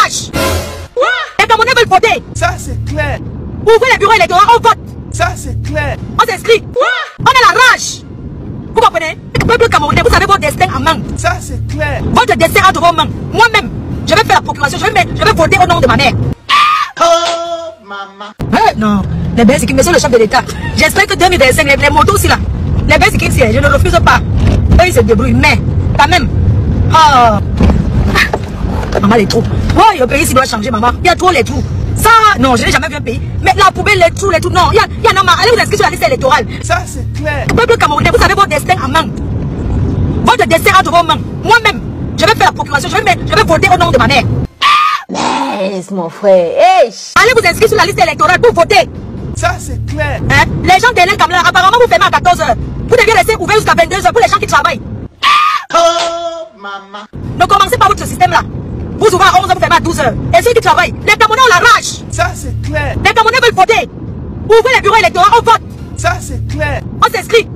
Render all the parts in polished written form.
rage. Les Camerounais veulent voter. Ça c'est clair. Ouvrez les bureaux électoraux, on vote. Ça c'est clair. On s'inscrit. On a la rage. Vous comprenez? Peuple camerounais, vous avez votre destin en main. Ça c'est clair. Votre destin entre vos mains. Moi-même, je vais faire la procuration. Je vais voter au nom de ma mère. Oh maman. Non, les Belges qui me sont le chef de l'État. J'espère que 2025, les motos aussi là. Les Belges qui je ne refuse pas. Eux ils se débrouillent, mais quand même. Oh. Maman, les trous. Oh, le pays ici doit changer, maman. Il y a trop les trous. Ça, non, je n'ai jamais vu un pays. Mais la poubelle, les trous. Non, il y en a marre. Allez vous inscrire sur la liste électorale. Ça c'est clair. Peuple camerounais, vous avez votre destin en main. Votre destin entre vos mains. Moi-même, je vais faire la procuration. Je vais voter au nom de ma mère. Laisse mon frère. Hey. Allez vous inscrire sur la liste électorale pour voter. Ça c'est clair. Hein? Les gens d'Hélène Kamler, apparemment vous fermez à 14 h. Vous devez rester ouvert jusqu'à 22 h pour les gens qui travaillent. Oh maman. Ne commencez pas votre système là. Vous ouvrez à 11 h, vous fermez à 12 h. Et ceux qui travaillent, les Camerounais ont la rage. Ça c'est clair. Les Camerounais veulent voter. Ouvrez les bureaux électoraux, on vote. Ça c'est clair. On s'inscrit.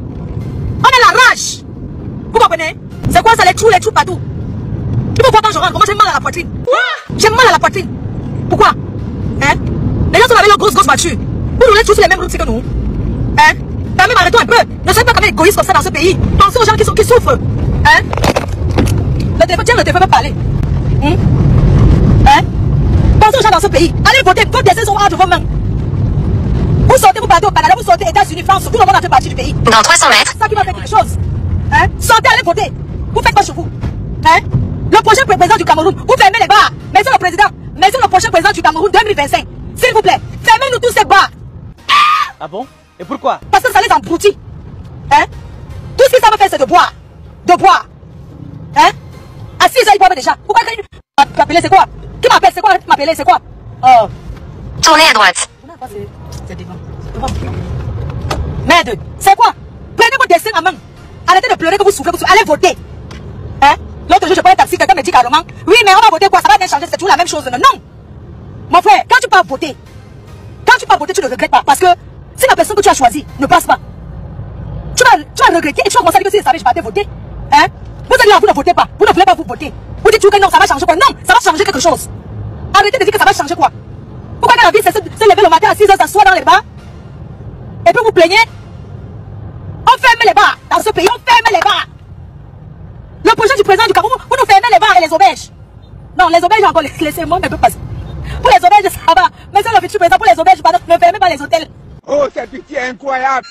On a la rage. Vous comprenez? C'est quoi ça, les trous partout? Tu peux voir quand je rentre, moi j'ai mal à la poitrine. J'ai mal à la poitrine. Pourquoi? Hein? Les gens sont avec leurs grosses voitures. Vous roulez tous sur les mêmes routes que nous. Hein? Quand même, arrêtons un peu. Ne soyez pas quand même égoïste comme ça dans ce pays. Pensez aux gens qui souffrent. Hein? Le téléphone, tiens, le téléphone peut parler. Hein? Pensez aux gens dans ce pays. Allez voter. Vos décisions sont entre vos mains. Vous sortez, vous partez au Canada, vous sortez États-Unis, France, tout le monde fait partie du pays. Dans 300 mètres. C'est ça qui va faire quelque chose. Hein? Sortez, allez voter. Vous faites quoi chez vous? Hein? Le prochain président du Cameroun, vous fermez les bars. Monsieur le président, monsieur le prochain président du Cameroun 2025. S'il vous plaît, fermez-nous tous ces bars. Ah bon? Et pourquoi? Parce que ça les embrouille. Hein? Tout ce qu'ils savent faire, c'est de boire. De boire. Hein? À 6 h, ils boivent déjà. Pourquoi tu m'appelles, c'est quoi? Qui m'appelle, c'est quoi? Qui m'appelle, c'est quoi? Oh. Tournez à droite. C'est devant. Merde, c'est quoi? Prenez votre destin en main. Arrêtez de pleurer que vous souffrez, allez voter. Hein? L'autre jour, je prends un taxi, quelqu'un me dit carrément, oui, mais on va voter quoi? Ça va bien changer, c'est toujours la même chose. Non. Mon frère, quand tu pars voter, tu ne regrettes pas. Parce que si la personne que tu as choisie ne passe pas, tu vas regretter et tu vas commencer à dire que si je savais, je partais voter. Hein? Vous allez là, vous ne votez pas. Vous ne voulez pas vous voter. Vous dites toujours que non, ça va changer quoi? Non, ça va changer quelque chose. Arrêtez de dire que ça va changer quoi? Pourquoi la vie, c'est se lever le matin à 6 h, s'asseoir dans les bars? Et puis vous plaignez? On ferme les bars. Dans ce pays, on ferme les bars. Le projet du président du Cameroun, vous nous fermez les bars et les auberges. Non, les auberges, encore laissez-moi un peu passer. Pour les auberges, ça va. Mais c'est le futur président, pour les auberges, pardon, ne fermez pas les hôtels. Oh, cette pitié incroyable.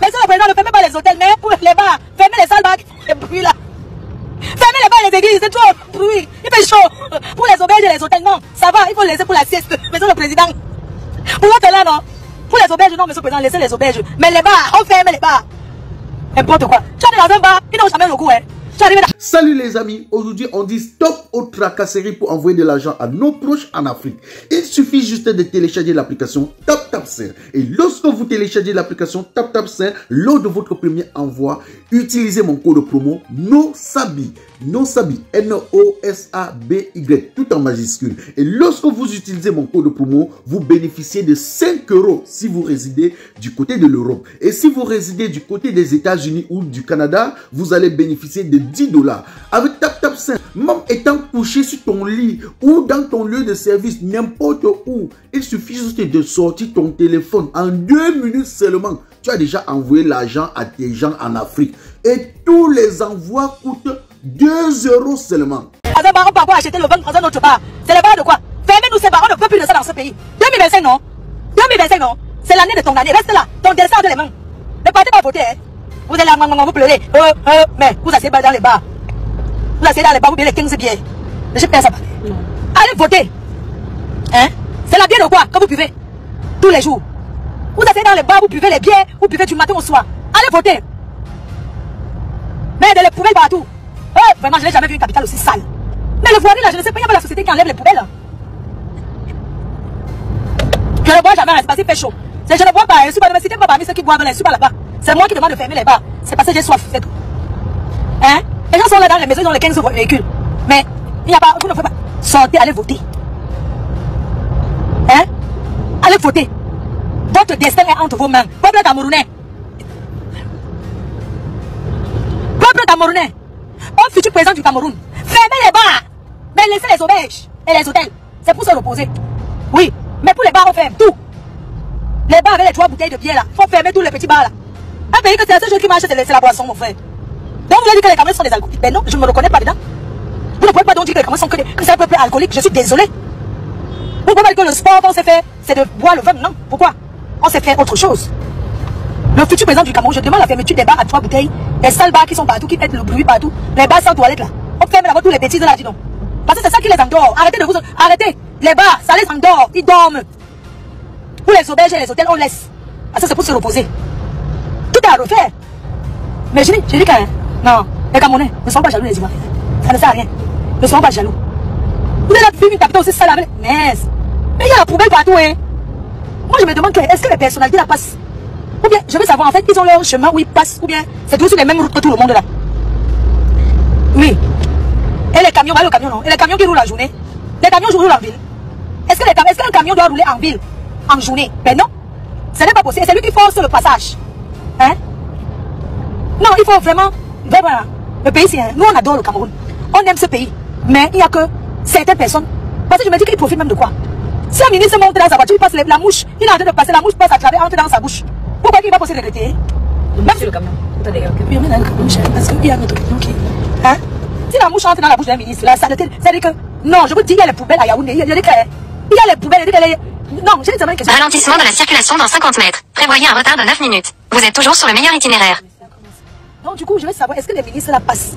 Mais c'est le président, ne fermez pas les hôtels, mais pour les bars, fermez les salles bars, les bruits là. Fermez les bars et les églises, c'est trop bruit. Il fait chaud. Pour les auberges et les hôtels, non, ça va, il faut laisser pour la sieste. Mais c'est le président. Pour l'autre là, non. Pour les auberges, non, monsieur le président, laissez les auberges. Mais les bars, on ferme les bars. N'importe quoi. Tu arrives dans un bar, ils n'ont jamais le goût, hein. Salut les amis, aujourd'hui on dit stop aux tracasseries pour envoyer de l'argent à nos proches en Afrique. Il suffit juste de télécharger l'application TapTapSend. Et lorsque vous téléchargez l'application TapTapSend, lors de votre premier envoi, utilisez mon code promo NOSABI. NOSABI, N-O-S-A-B-Y, tout en majuscule. Et lorsque vous utilisez mon code promo, vous bénéficiez de 5 € si vous résidez du côté de l'Europe. Et si vous résidez du côté des États-Unis ou du Canada, vous allez bénéficier de 10 $. Avec TapTapSend, même étant couché sur ton lit ou dans ton lieu de service, n'importe où, il suffit juste de sortir ton téléphone. En 2 minutes seulement, tu as déjà envoyé l'argent à tes gens en Afrique. Et tous les envois coûtent 2 € seulement. On peut pas acheter le vin dans un autre bar. C'est le bar de quoi? Fermez-nous ces bars, on ne peut plus de ça dans ce pays. 2025 non. 2025 non. C'est l'année de ton année. Reste là. Ton destin entre les mains. Ne partez pas voter. Hein. Vous allez là, vous pleurez. Mais vous asseyez dans les bars. Vous asseyez dans les bars, vous buvez les 15 billets. Je sais pas ça. Allez voter. Hein? C'est la bière de quoi que vous buvez tous les jours. Vous asseyez dans les bars, vous buvez les bières, vous buvez du matin au soir. Allez voter. Mais de les poubelles partout. Vraiment, je n'ai jamais vu une capitale aussi sale. Mais le voirie là, je ne sais pas, il y a pas la société qui enlève les poubelles. Je ne bois jamais, c'est parce qu'il fait chaud. Je ne bois pas, je ne suis pas parmi ceux qui boivent, je ne suis pas là-bas. C'est moi qui demande de fermer les bars. C'est parce que j'ai soif, c'est tout. Hein? Les gens sont là dans les maisons, ils ont les 15 véhicules. Mais il n'y a pas, vous ne pouvez pas. Sortez, allez voter. Hein? Allez voter. Votre destin est entre vos mains. Peuple camerounais. Peuple camerounais. Camerounais, au futur président du Cameroun, fermez les bars, mais laissez les auberges et les hôtels. C'est pour se reposer. Oui, mais pour les bars, on ferme tout. Les bars avec les 3 bouteilles de bière là, il faut fermer tous les petits bars là. Un pays que c'est la seule chose qui marche, c'est la boisson, mon frère. Donc vous avez dit que les Camerounais sont des alcooliques. Ben non, je ne me reconnais pas dedans. Vous ne pouvez pas donc dire que les Camerounais sont que c'est un peuple alcoolique. Je suis désolé. Vous ne pouvez pas dire que le sport qu'on s'est fait, c'est de boire le vin. Non. Pourquoi? On s'est fait autre chose. Le futur président du Cameroun, je demande la fermeture des bars à 3 bouteilles, des sales bars qui sont partout, qui mettent le bruit partout, les bars sans toilette là. On ferme d'abord tous les bêtises là, dis donc. Parce que c'est ça qui les endort. Arrêtez de vous... Arrêtez. Les bars, ça les endort. Ils dorment. Pour les auberges et les hôtels, on laisse. Parce que c'est pour se reposer. Tout est à refaire. Mais je dis quand même. Non, les Camerounais ne sont pas jaloux les Ivoiriens. Ça ne sert à rien. Ne sont pas jaloux. Vous avez vu une capitale aussi sale avec les... Mais il y a la poubelle partout, hein. Moi, je me demande, est-ce que les personnalités la passent? Ou bien, je veux savoir, en fait, ils ont leur chemin où ils passent. Ou bien, c'est toujours sur les mêmes routes que tout le monde là. Oui. Et les camions, le camion non. Et les camions qui roulent la journée. Les camions roulent en ville. Est-ce qu'un camion doit rouler en ville en journée? Ben non. Ce n'est pas possible. C'est lui qui force le passage. Hein? Non, il faut vraiment... Le pays, c'est... Nous, on adore le Cameroun. On aime ce pays. Mais il n'y a que certaines personnes. Parce que je me dis qu'il profite même de quoi? Si un ministre monte dans sa voiture, il passe la mouche. Il est en train de passer la mouche, passe à travers, entre dans sa bouche. Pourquoi il va pas se regretter? Même sur le camion. Attendez, oui, on est dans le camion, parce qu'il y a notre camion qui... Hein? Si la mouche entre dans la bouche d'un ministre, là, ça veut dire que... Non, je vous dis, il y a les poubelles à Yaoundé. Il y a les poubelles, il y a les... Non, j'ai une question. Ralentissement de la circulation dans 50 mètres. Prévoyez un retard de 9 minutes. Vous êtes toujours sur le meilleur itinéraire. Donc, du coup, je veux savoir, est-ce que les ministres la passent?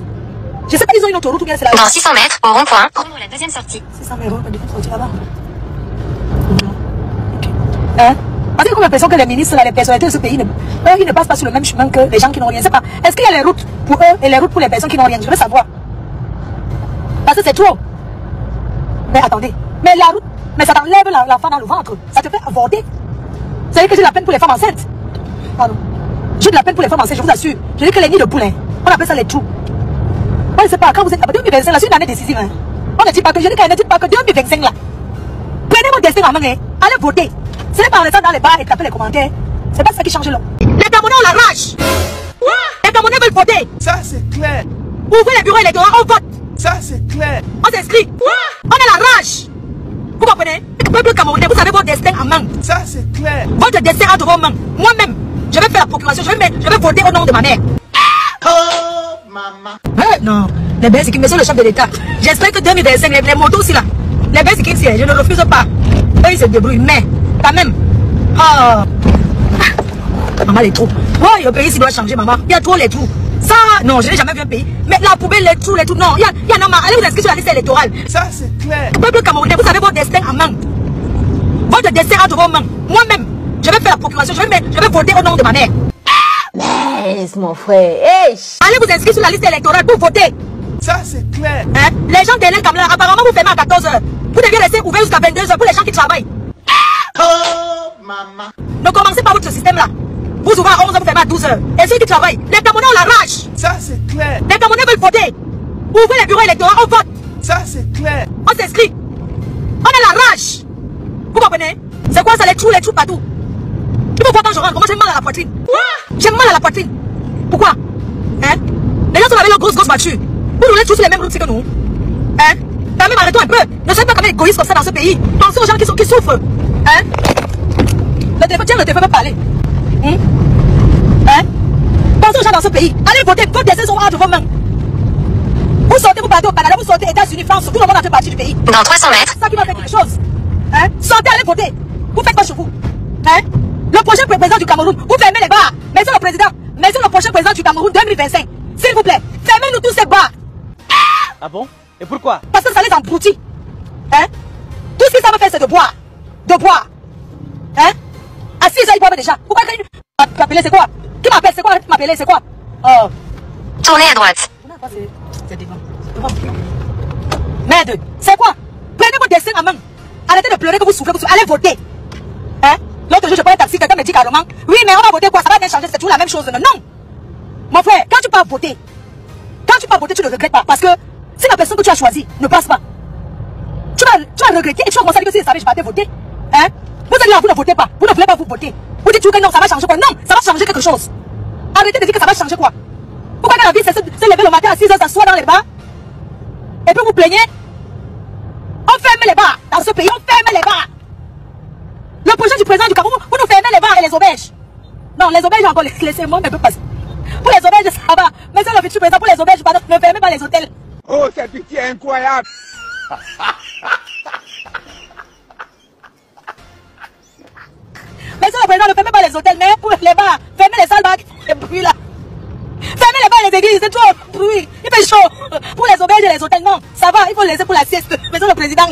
Je sais pas, ils ont une autoroute ou bien c'est la... Dans 600 mètres, au rond-point, prendre la deuxième sortie. 600 mètres, la deuxième sortie là-bas. Ok. Hein? Parce que j'ai l'impression que les ministres, là, les personnalités de ce pays, eux, ils ne passent pas sur le même chemin que les gens qui n'ont rien. C'est pas. Est-ce qu'il y a les routes pour eux et les routes pour les personnes qui n'ont rien? Je veux savoir. Parce que c'est trop. Mais attendez. Mais la route, mais ça t'enlève l'enfant dans le ventre. Ça te fait avorter. Vous savez que j'ai de la peine pour les femmes enceintes. Pardon. J'ai de la peine pour les femmes enceintes, je vous assure. Je dis que les nids de poulain, on appelle ça les trous. Moi, je sais pas, quand vous êtes à 2025, là, c'est une année décisive. Hein. On ne dit pas que, je dis qu'elle ne dit pas que 2025 là. Prenez votre destin en main, hein. Allez voter. Ce n'est pas en restant dans les bars et taper les commentaires. C'est pas ça qui change l'homme. Les Camerounais ont la rage. Les Camerounais veulent voter. Ça, c'est clair. Ouvrez les bureaux électoraux, on vote. Ça, c'est clair. On s'inscrit. On a la rage. Vous comprenez? Le peuple camerounais, vous avez votre destin en main. Ça, c'est clair. Votre destin entre vos mains. Moi-même, je vais faire la procuration. Je vais voter au nom de ma mère. Oh, maman. Non. Les Belges qui me sont le chef de l'État. J'espère que 2025, les motos aussi là. Les Belges qui je ne refuse pas. Eux, ils se débrouillent. Mais, quand même. Oh. Maman, les trous. Oui, le pays, il doit changer, maman. Il y a trop les trous. Ça, non, je n'ai jamais vu un pays. Mais la poubelle, les trous, non. Il y en a marre. Allez vous inscrire sur la liste électorale. Ça, c'est clair. Peuple camerounais, vous avez votre destin en main. Votre destin entre vos mains. Moi-même, je vais faire la procuration. Je vais voter au nom de ma mère. Laisse mon frère. Hey. Allez vous inscrire sur la liste électorale pour voter. Ça, c'est clair. Hein? Les gens derrière comme là, apparemment, vous fermez à 14 h. Vous devez rester ouvert jusqu'à 22 h pour les gens qui travaillent. Oh, maman. Ne commencez pas votre système là. Vous ouvrez à 11 h, vous fermez à 12 h. Et ceux qui travaillent, les Camerounais ont la rage. Ça, c'est clair. Les Camerounais veulent voter. Ouvrez les bureaux électoraux, on vote. Ça, c'est clair. On s'inscrit. On a la rage. Vous comprenez? C'est quoi ça, les trous partout? Il faut voir quand je rentre, comment j'ai mal à la poitrine. J'ai mal à la poitrine. Pourquoi? Hein? Les gens sont avec leurs grosses voitures. Vous roulez tous sur les mêmes routes que nous. Hein? Quand même, arrêtons un peu. Ne soyez pas comme égoïstes comme ça dans ce pays. Pensez aux gens qui souffrent. Hein? Le téléphone, tiens, le téléphone peut parler. Hein? Pensez aux gens dans ce pays. Allez voter, vos décisions sont entre vos mains. Vous sortez, vous partez au Canada, vous sortez aux États-Unis, France, tout le monde a fait partie du pays. Dans 300 mètres. C'est ça qui va faire quelque chose. Hein? Sortez, allez voter. Vous faites quoi chez vous? Hein? Le prochain président du Cameroun, vous fermez les bars. Monsieur le président, monsieur le prochain président du Cameroun 2025, s'il vous plaît, fermez-nous tous ces bars. Ah bon? Et pourquoi? Parce que ça les embrouille. Hein? Tout ce qu'ils savent faire, c'est de boire. De boire. Hein? À 6 h, ils boivent déjà. Pourquoi m'appeler, c'est quoi? Qui m'appelle, c'est quoi? Qui m'appelle, c'est quoi? Oh. Tournez à droite. C'est devant. Merde, c'est quoi? Prenez votre destin en main. Arrêtez de pleurer que vous souffrez. Allez voter. Hein? L'autre jour, je prends un taxi, quelqu'un me dit carrément, oui, mais on va voter quoi? Ça va bien changer, c'est toujours la même chose. Non. Mon frère, quand tu pars voter, tu ne regrettes pas. Parce que si la personne que tu as choisie ne passe pas, tu vas regretter et tu vas commencer à dire que si je savais, je partais voter. Hein? Vous allez là, vous ne votez pas. Vous ne voulez pas vous voter. Vous dites que non, ça va changer quoi? Non, ça va changer quelque chose. Arrêtez de dire que ça va changer quoi? Pourquoi quand la vie se lever le matin à 6 h, s'asseoir dans les bars? Et puis vous plaignez? On ferme les bars dans ce pays, on ferme les bars. Le projet du président du Cameroun, vous nous fermez les bars et les auberges. Non, les auberges encore, laissez-moi un peu passer. Pour les auberges, ça va. Mais c'est le futur président, pour les auberges, pardon, ne fermez pas les hôtels. Oh, cette pitié incroyable. Mais c'est le président, ne fermez pas les hôtels, mais pour les bars, fermez les salles bars, et bruit là. Fermez les bars et les églises, c'est trop bruit. Il fait chaud. Pour les auberges et les hôtels, non, ça va, il faut laisser pour la sieste. Mais c'est le président.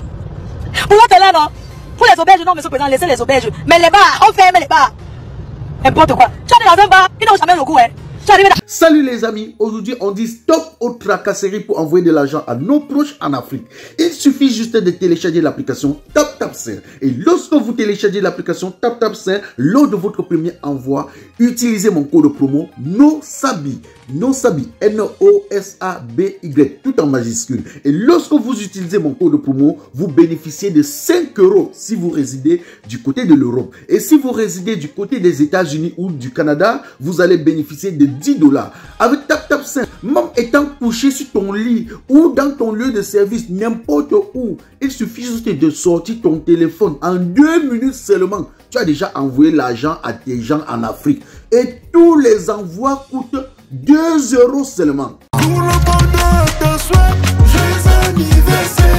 Pour l'autre là, non. Pour les auberges, non, monsieur le président, laissez les auberges. Mais les bars, on ferme les bars. N'importe quoi. Tu arrives dans un bar, ils n'ont jamais le goût, hein. Salut les amis, aujourd'hui on dit stop aux tracasseries pour envoyer de l'argent à nos proches en Afrique. Il suffit juste de télécharger l'application TapTapSend. Et lorsque vous téléchargez l'application TapTapSend, lors de votre premier envoi, utilisez mon code promo NOSABI. NOSABI, N-O-S-A-B-Y, tout en majuscule. Et lorsque vous utilisez mon code promo, vous bénéficiez de 5 € si vous résidez du côté de l'Europe. Et si vous résidez du côté des États-Unis ou du Canada, vous allez bénéficier de 10 $. Avec TapTapSend, même étant couché sur ton lit ou dans ton lieu de service, n'importe où, il suffit juste de sortir ton téléphone. En 2 minutes seulement, tu as déjà envoyé l'argent à tes gens en Afrique. Et tous les envois coûtent 2 € seulement. Pour le bonheur de soi, joyeux anniversaire.